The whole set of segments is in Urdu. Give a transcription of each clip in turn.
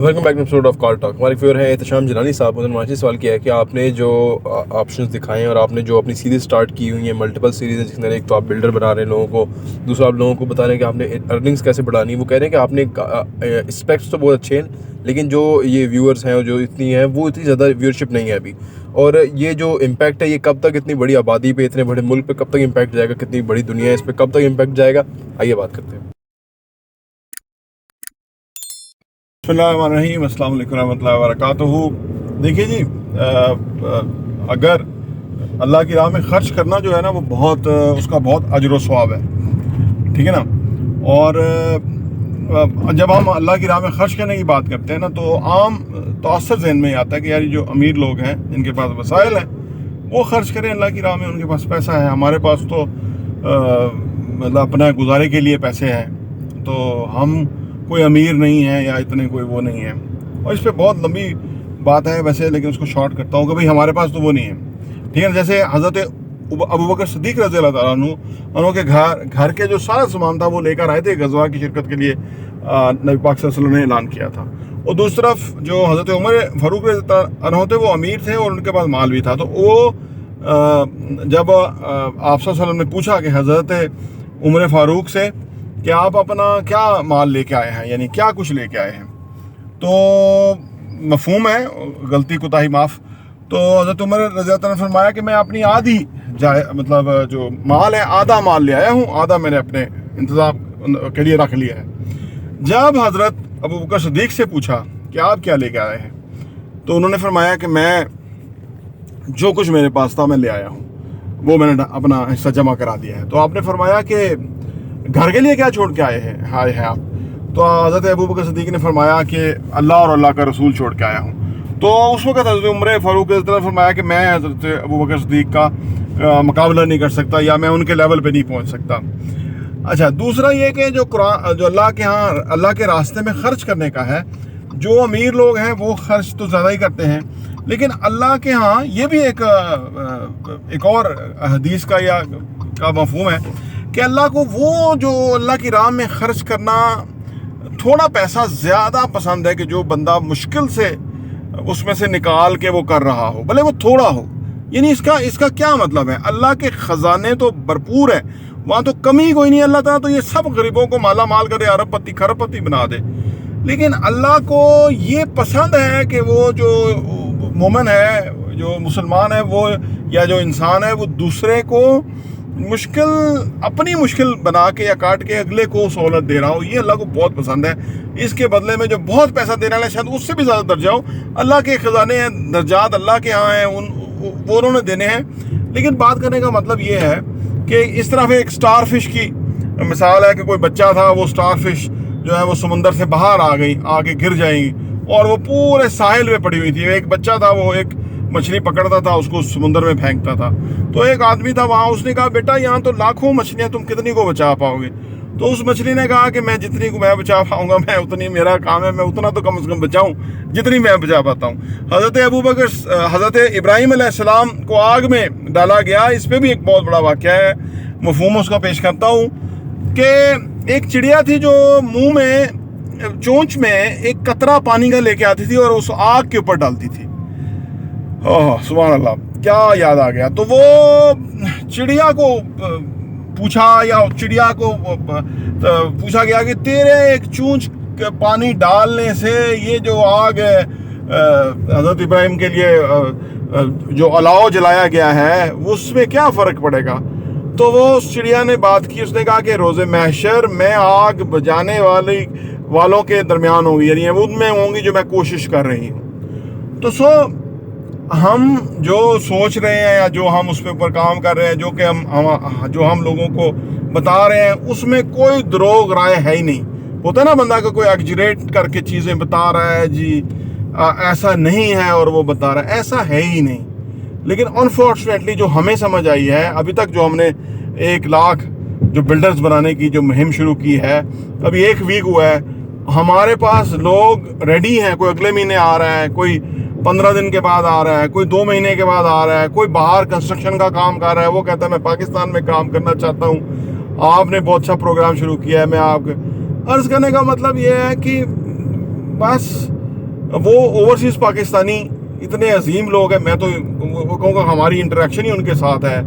Welcome back to episode of call talk. ہمارے ویور ہیں احتشام جیلانی صاحب. انہوں نے ہمارے سے سوال کیا ہے کہ آپ نے جو آپشنز دکھائے ہیں اور آپ نے جو اپنی سیریز سٹارٹ کی ہوئی ہیں, ملٹیپل سیریز ہیں, جس کے اندر ایک تو آپ بلڈر بنا رہے ہیں لوگوں کو, دوسرا آپ لوگوں کو بتا رہے ہیں کہ آپ نے ارننگس کیسے بڑھانی ہے. وہ کہہ رہے ہیں کہ آپ نے اسپیکٹس تو بہت اچھے ہیں, لیکن جو یہ ویورز ہیں جو اتنی ہیں وہ اتنی زیادہ ویورشپ نہیں ہے ابھی. اور یہ جو امپیکٹ ہے یہ کب تک اتنی بڑی آبادی پہ, اتنے بڑے ملک پہ کب تک امپیکٹ جائے گا, کتنی بڑی دنیا ہے اس پہ کب تک امپیکٹ جائے گا, آئیے بات کرتے ہیں. بسم اللہ الرحمن الرحیم. السلام علیکم ورحمۃ اللہ وبرکاتہ. دیکھیے جی, اگر اللہ کی راہ میں خرچ کرنا جو ہے نا وہ بہت اس کا بہت اجر و ثواب ہے, ٹھیک ہے نا. اور جب ہم اللہ کی راہ میں خرچ کرنے کی بات کرتے ہیں نا تو عام تاثر ذہن میں آتا ہے کہ یار جو امیر لوگ ہیں جن کے پاس وسائل ہیں وہ خرچ کریں اللہ کی راہ میں, ان کے پاس پیسہ ہے. ہمارے پاس تو مطلب اپنا گزارے کے لیے پیسے ہیں, تو ہم کوئی امیر نہیں ہے یا اتنے کوئی وہ نہیں ہے. اور اس پہ بہت لمبی بات ہے ویسے, لیکن اس کو شارٹ کرتا ہوں کہ بھئی ہمارے پاس تو وہ نہیں ہے, ٹھیک ہے. جیسے حضرت ابوبکر صدیق رضی اللہ تعالیٰ عنہ, انہوں کے گھر کے جو سارا سامان تھا وہ لے کر آئے تھے غزوہ کی شرکت کے لیے, نبی پاک صلی اللہ علیہ وسلم نے اعلان کیا تھا. اور دوسری طرف جو حضرت عمر فاروق رضی اللہ عنہ تھے وہ امیر تھے اور ان کے پاس مال بھی تھا. تو وہ جب آپ صلی اللہ علیہ وسلم نے پوچھا کہ حضرت عمر فاروق سے کہ آپ اپنا کیا مال لے کے آئے ہیں, یعنی کیا کچھ لے کے آئے ہیں, تو مفہوم ہے غلطی کوتاہی معاف. تو حضرت عمر رضی اللہ عنہ نے فرمایا کہ میں اپنی آدھی مطلب جو مال ہے آدھا مال لے آیا ہوں, آدھا میں نے اپنے انتظام کے لیے رکھ لیا ہے. جب حضرت ابوبکر صدیق سے پوچھا کہ آپ کیا لے کے آئے ہیں, تو انہوں نے فرمایا کہ میں جو کچھ میرے پاس تھا میں لے آیا ہوں, وہ میں نے اپنا حصہ جمع کرا دیا ہے. تو آپ نے فرمایا کہ گھر کے لیے کیا چھوڑ کے آئے ہیں آپ؟ تو حضرت ابوبکر صدیق نے فرمایا کہ اللہ اور اللہ کا رسول چھوڑ کے آیا ہوں. تو اس وقت حضرت عمر فاروق نے فرمایا کہ میں حضرت ابوبکر صدیق کا مقابلہ نہیں کر سکتا یا میں ان کے لیول پہ نہیں پہنچ سکتا. اچھا, دوسرا یہ کہ جو اللہ کے ہاں اللہ کے راستے میں خرچ کرنے کا ہے, جو امیر لوگ ہیں وہ خرچ تو زیادہ ہی کرتے ہیں, لیکن اللہ کے ہاں یہ بھی ایک اور حدیث کا مفہوم ہے کہ اللہ کو وہ جو اللہ کی راہ میں خرچ کرنا تھوڑا پیسہ زیادہ پسند ہے کہ جو بندہ مشکل سے اس میں سے نکال کے وہ کر رہا ہو, بھلے وہ تھوڑا ہو. یعنی اس کا کیا مطلب ہے؟ اللہ کے خزانے تو بھرپور ہیں, وہاں تو کمی کوئی نہیں. اللہ تعالیٰ تو یہ سب غریبوں کو مالا مال کرے, ارب پتی کھرب پتی بنا دے, لیکن اللہ کو یہ پسند ہے کہ وہ جو مومن ہے, جو مسلمان ہے, وہ یا جو انسان ہے وہ دوسرے کو اپنی مشکل بنا کے یا کاٹ کے اگلے کو سہولت دے رہا ہو. یہ اللہ کو بہت پسند ہے. اس کے بدلے میں جو بہت پیسہ دینے والے شاید اس سے بھی زیادہ درجہ ہو, اللہ کے خزانے ہیں, درجات اللہ کے ہاں ہیں, وہ انہوں نے دینے ہیں. لیکن بات کرنے کا مطلب یہ ہے کہ اس طرح ایک سٹار فش کی مثال ہے کہ کوئی بچہ تھا, وہ سٹار فش جو ہے وہ سمندر سے باہر آ کے گر جائیں گی, اور وہ پورے ساحل پہ پڑی ہوئی تھی. ایک بچہ تھا, وہ ایک مچھلی پکڑتا تھا, اس کو سمندر میں پھینکتا تھا. تو ایک آدمی تھا وہاں, اس نے کہا بیٹا یہاں تو لاکھوں مچھلیاں, تم کتنی کو بچا پاؤ گے؟ تو اس مچھلی نے کہا کہ میں جتنی کو میں بچا پاؤں گا, میں اتنی میرا کام ہے, میں اتنا تو کم از کم بچاؤں جتنی میں بچا پاتا ہوں. حضرت ابراہیم علیہ السلام کو آگ میں ڈالا گیا, اس پہ بھی ایک بہت بڑا واقعہ ہے, مفہوم اس کا پیش کرتا ہوں کہ ایک چڑیا تھی جو منہ میں چونچ میں ایک قطرہ پانی کا لے کے آتی تھی اور اس آگ کے اوپر ڈالتی تھی. سبحان اللہ, کیا یاد آ گیا. تو وہ چڑیا کو پوچھا گیا کہ تیرے ایک چونچ پانی ڈالنے سے یہ جو آگ ہے حضرت ابراہیم کے لیے جو الاؤ جلایا گیا ہے اس میں کیا فرق پڑے گا؟ تو وہ اس چڑیا نے بات کی, اس نے کہا کہ روز محشر میں آگ بجانے والوں کے درمیان ہوں گی, یعنی ان میں ہوں گی جو میں کوشش کر رہی ہوں. تو ہم جو سوچ رہے ہیں یا جو ہم اس پہ اوپر کام کر رہے ہیں, جو ہم لوگوں کو بتا رہے ہیں, اس میں کوئی دروغ رائے ہے ہی نہیں. ہوتا ہے نا بندہ کا کوئی ایگزیجریٹ کر کے چیزیں بتا رہا ہے, جی ایسا نہیں ہے, اور وہ بتا رہا ہے ایسا ہے ہی نہیں. لیکن انفارچونیٹلی جو ہمیں سمجھ آئی ہے ابھی تک, جو ہم نے 1 لاکھ جو بلڈرز بنانے کی جو مہم شروع کی ہے, ابھی 1 ویک ہوا ہے, ہمارے پاس لوگ ریڈی ہیں. کوئی اگلے مہینے آ رہا ہے, کوئی 15 دن کے بعد آ رہا ہے, کوئی 2 مہینے کے بعد آ رہا ہے, کوئی باہر کنسٹرکشن کا کام کر رہا ہے, وہ کہتا ہے میں پاکستان میں کام کرنا چاہتا ہوں, آپ نے بہت اچھا پروگرام شروع کیا ہے. میں آپ کے عرض کرنے کا مطلب یہ ہے کہ بس وہ اوورسیز پاکستانی اتنے عظیم لوگ ہیں, میں تو کہوں گا ہماری انٹریکشن ہی ان کے ساتھ ہے.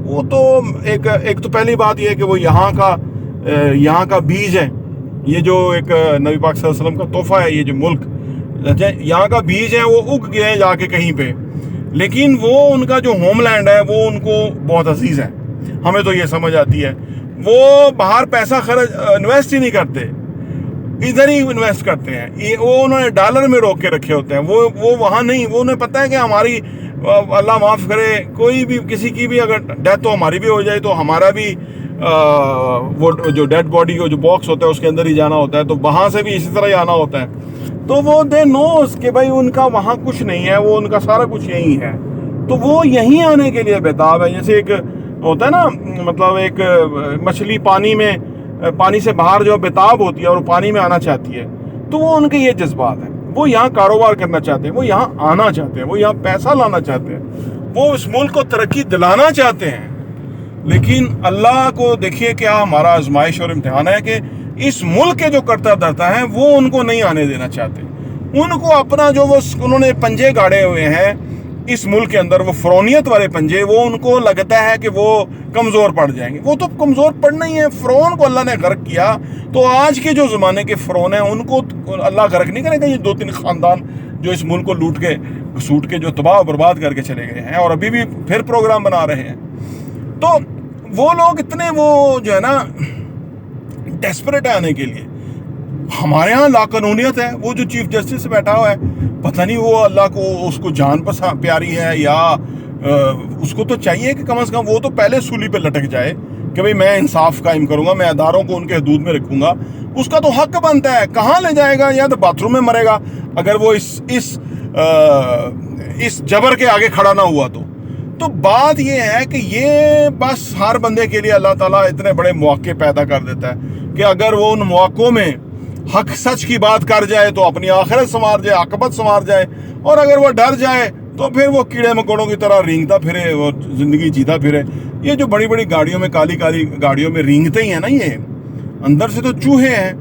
وہ تو ایک تو پہلی بات یہ ہے کہ وہ یہاں کا بیج ہے, یہ جو ایک نبی پاک صلی اللہ علیہ وسلم کا تحفہ ہے, یہ جو ملک یہاں کا بیج ہے وہ اگ گیا ہے جا کے کہیں پہ, لیکن وہ ان کا جو ہوم لینڈ ہے وہ ان کو بہت عزیز ہے. ہمیں تو یہ سمجھ آتی ہے, وہ باہر پیسہ انویسٹ ہی نہیں کرتے, ادھر ہی انویسٹ کرتے ہیں. وہ انہوں نے ڈالر میں روک کے رکھے ہوتے ہیں, وہ وہاں نہیں. وہ انہیں پتہ ہے کہ ہماری, اللہ معاف کرے, کوئی بھی کسی کی بھی اگر ڈیتھ تو ہماری بھی ہو جائے تو ہمارا بھی وہ جو ڈیڈ باڈی کا جو باکس ہوتا ہے اس کے اندر ہی جانا ہوتا ہے, تو وہاں سے بھی اسی طرح ہی آنا ہوتا ہے. تو وہ دے نوز کہ بھائی ان کا وہاں کچھ نہیں ہے, وہ ان کا سارا کچھ یہی ہے, تو وہ یہیں آنے کے لیے بےتاب ہے. جیسے ایک ہوتا ہے نا, مطلب ایک مچھلی پانی سے باہر جو بےتاب ہوتی ہے اور وہ پانی میں آنا چاہتی ہے, تو وہ ان کے یہ جذبات ہیں. وہ یہاں کاروبار کرنا چاہتے ہیں, وہ یہاں آنا چاہتے ہیں, وہ یہاں پیسہ لانا چاہتے ہیں, وہ اس ملک کو ترقی دلانا چاہتے ہیں. لیکن اللہ کو دیکھیے کیا ہمارا آزمائش اور امتحان ہے کہ اس ملک کے جو کرتا دھرتا ہے وہ ان کو نہیں آنے دینا چاہتے. ان کو اپنا جو انہوں نے پنجے گاڑے ہوئے ہیں اس ملک کے اندر, وہ فرعونیت والے پنجے, وہ ان کو لگتا ہے کہ وہ کمزور پڑ جائیں گے. وہ تو کمزور پڑنا ہی ہے. فرعون کو اللہ نے غرق کیا, تو آج کے جو زمانے کے فرعون ہیں ان کو اللہ غرق نہیں کرے گا. یہ 2-3 خاندان جو اس ملک کو لوٹ کے سوٹ کے جو تباہ و برباد کر کے چلے گئے ہیں اور ابھی بھی پھر پروگرام بنا رہے ہیں, تو وہ لوگ اتنے وہ جو ہے نا ڈیسپریٹ ہے آنے کے لیے. ہمارے ہاں لاقانونیت ہے. وہ جو چیف جسٹس سے بیٹھا ہوا ہے, پتہ نہیں وہ اللہ کو اس کو جان پیاری ہے یا اس کو تو چاہیے کہ کم از کم وہ تو پہلے سولی پہ لٹک جائے کہ بھئی میں انصاف قائم کروں گا, میں اداروں کو ان کے حدود میں رکھوں گا. اس کا تو حق بنتا ہے. کہاں لے جائے گا؟ یا تو باتھ روم میں مرے گا اگر وہ اس جبر کے آگے کھڑا نہ ہوا تو بات یہ ہے کہ یہ بس ہر بندے کے لیے اللہ تعالیٰ اتنے بڑے مواقع پیدا کر دیتا ہے کہ اگر وہ ان مواقعوں میں حق سچ کی بات کر جائے تو اپنی آخرت سنوار جائے, عاقبت سنوار جائے, اور اگر وہ ڈر جائے تو پھر وہ کیڑے مکوڑوں کی طرح رینگتا پھرے, وہ زندگی جیتا پھرے. یہ جو بڑی بڑی گاڑیوں میں کالی گاڑیوں میں رینگتے ہی ہیں نا, یہ اندر سے تو چوہے ہیں,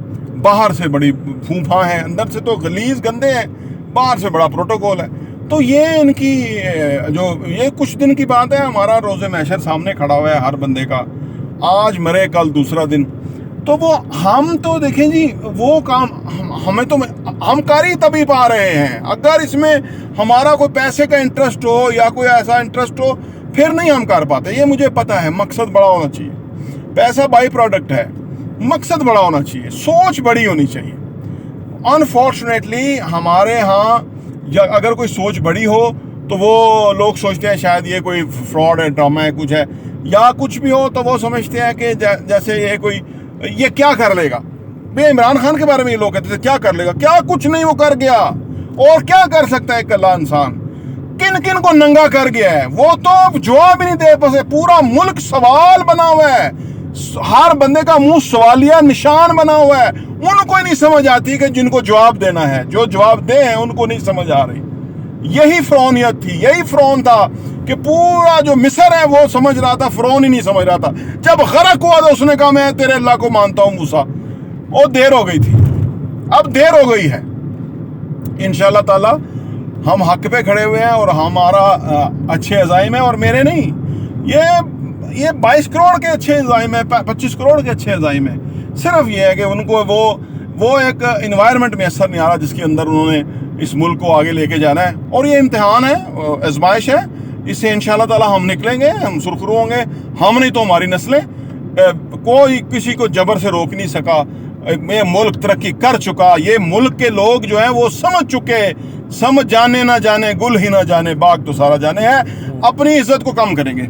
باہر سے بڑی پھوپھاں ہیں, اندر سے تو غلیظ گندے ہیں, باہر سے بڑا پروٹوکول ہے. تو یہ ان کی یہ کچھ دن کی بات ہے. ہمارا روز محشر سامنے کھڑا ہوا ہے ہر بندے کا, آج مرے کل دوسرا دن. تو وہ ہم تو دیکھیں جی وہ کام ہمیں تو ہم کر ہی تبھی پا رہے ہیں. اگر اس میں ہمارا کوئی پیسے کا انٹرسٹ ہو یا کوئی ایسا انٹرسٹ ہو پھر نہیں ہم کر پاتے. یہ مجھے پتا ہے, مقصد بڑا ہونا چاہیے. پیسہ بائی پروڈکٹ ہے, مقصد بڑا ہونا چاہیے, سوچ بڑی ہونی چاہیے. انفارچونیٹلی ہمارے ہاں اگر کوئی سوچ بڑی ہو تو وہ لوگ سوچتے ہیں شاید یہ کوئی فراڈ ہے, ڈرامہ ہے, کچھ ہے, یا کچھ بھی ہو تو وہ سمجھتے ہیں کہ جیسے یہ کیا کر لے گا. بھئی عمران خان کے بارے میں یہ لوگ کہتے تھے کیا کر لے گا, کیا کچھ نہیں وہ کر گیا. اور کیا کر سکتا ہے ایک اللہ انسان, کن کو ننگا کر گیا ہے. وہ تو جواب ہی نہیں دے پسے. پورا ملک سوال بنا ہوا ہے, ہر بندے کا منہ سوالیہ نشان بنا ہوا ہے. ان کو ہی نہیں سمجھ آتی کہ جن کو جواب دینا ہے, جو جواب دے ہیں ان کو نہیں سمجھ آ رہی. یہی فرعونیت تھی, یہی فرعون تھا کہ پورا جو مصر ہے وہ سمجھ رہا تھا, فرعون ہی نہیں سمجھ رہا تھا. جب غرق ہوا تو اس نے کہا میں تیرے اللہ کو مانتا ہوں موسیٰ. اور دیر ہو گئی تھی, اب دیر ہو گئی ہے. انشاءاللہ تعالی ہم حق پہ کھڑے ہوئے ہیں اور ہمارا اچھے عزائم ہیں, اور میرے نہیں, یہ 22 کروڑ کے اچھے عزائم ہیں, 25 کروڑ کے اچھے عزائم ہیں. صرف یہ ہے کہ ان کو وہ ایک انوائرمنٹ میسر نہیں آ رہا جس کے اندر انہوں نے اس ملک کو آگے لے کے جانا ہے. اور یہ امتحان ہے, آزمائش ہے, اس سے انشاءاللہ تعالی ہم نکلیں گے, ہم سرخرو ہوں گے. ہم نہیں تو ہماری نسلیں. کوئی کسی کو جبر سے روک نہیں سکا. یہ ملک ترقی کر چکا. یہ ملک کے لوگ جو ہیں وہ سمجھ چکے, سمجھ جانے نہ جانے گل ہی نہ جانے باغ تو سارا جانے ہے. اپنی عزت کو کم کریں گے.